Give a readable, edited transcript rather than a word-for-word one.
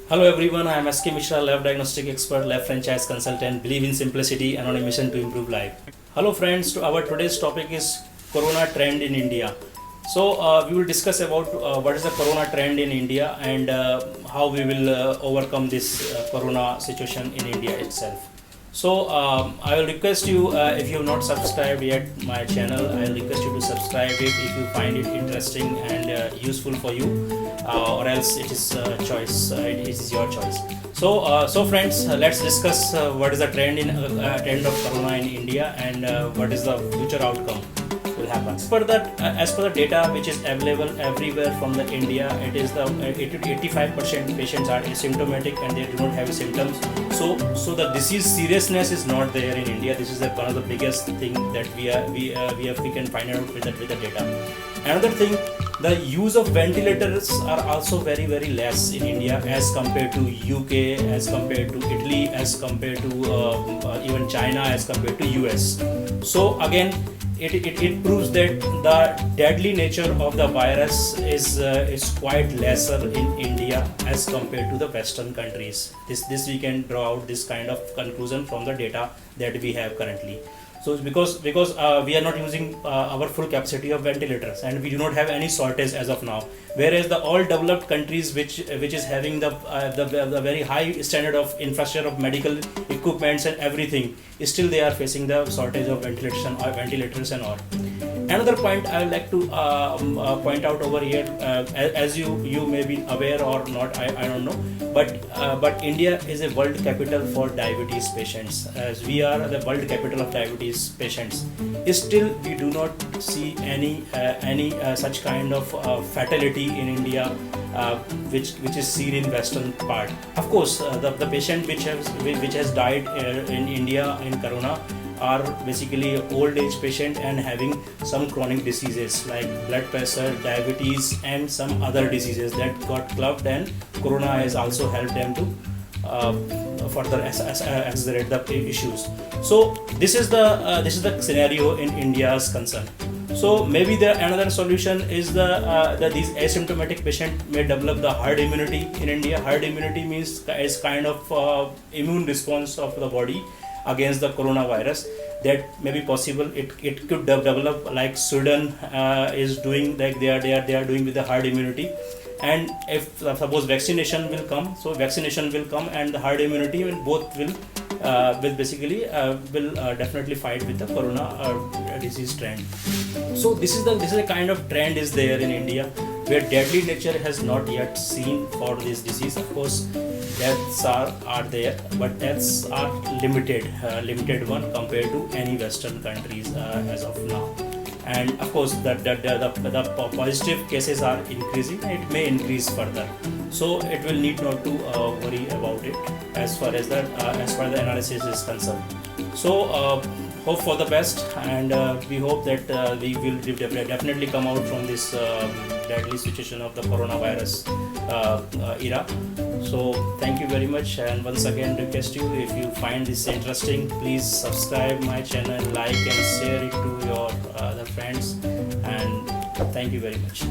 Hello everyone, I am SK Mishra, lab diagnostic expert, lab franchise consultant, believe in simplicity and on a mission to improve life. Hello friends, our today's topic is Corona trend in India. So we will discuss about what is the Corona trend in India and how we will overcome this Corona situation in India itself. So I will request you, if you have not subscribed yet my channel, I will request you to subscribe it if you find it interesting and useful for you, or else it is choice. It is your choice. So friends, let's discuss what is the trend of Corona in India and what is the future outcome will happen. As per the data which is available everywhere from the India, it is the 85% patients are asymptomatic and they do not have symptoms. So the disease seriousness is not there in India. This is one of the biggest thing that we can find out with the data. Another thing, the use of ventilators are also very less in India as compared to UK, as compared to Italy, as compared to even China, as compared to US. So again, it proves that the deadly nature of the virus is quite lesser in India as compared to the Western countries. This we can draw out this kind of conclusion from the data that we have currently. So because we are not using our full capacity of ventilators and we do not have any shortage as of now, whereas the all developed countries which is having the very high standard of infrastructure of medical equipments and everything, still they are facing the shortage of ventilators and all. Another point I would like to point out over here, as you may be aware or not, I don't know, but India is a world capital for diabetes patients. As we are the world capital of diabetes patients, still we do not see any such kind of fatality in India, which is seen in Western part. Of course, the patient which has died in India in Corona are basically old age patient and having some chronic diseases like blood pressure, diabetes and some other diseases that got clubbed, and Corona has also helped them to further accelerate the issues. So this is the scenario in India's concern. So maybe another solution is that these asymptomatic patients may develop the herd immunity in India. Herd immunity means is kind of immune response of the body against the coronavirus. That may be possible. It could develop like Sweden is doing, like they are doing with the herd immunity. And if suppose vaccination will come and the herd immunity, and both will definitely fight with the corona disease trend. So this is the kind of trend is there in India, where deadly nature has not yet seen for this disease. Of course, deaths are there, but deaths are limited one compared to any Western countries as of now. And of course, the positive cases are increasing, and it may increase further. So it will need not to worry about it as far as the analysis is concerned. So hope for the best, and we hope that we will definitely come out from this deadly situation of the coronavirus era. So thank you very much, and once again request you, if you find this interesting, please subscribe my channel, like and share it to your other friends, and thank you very much.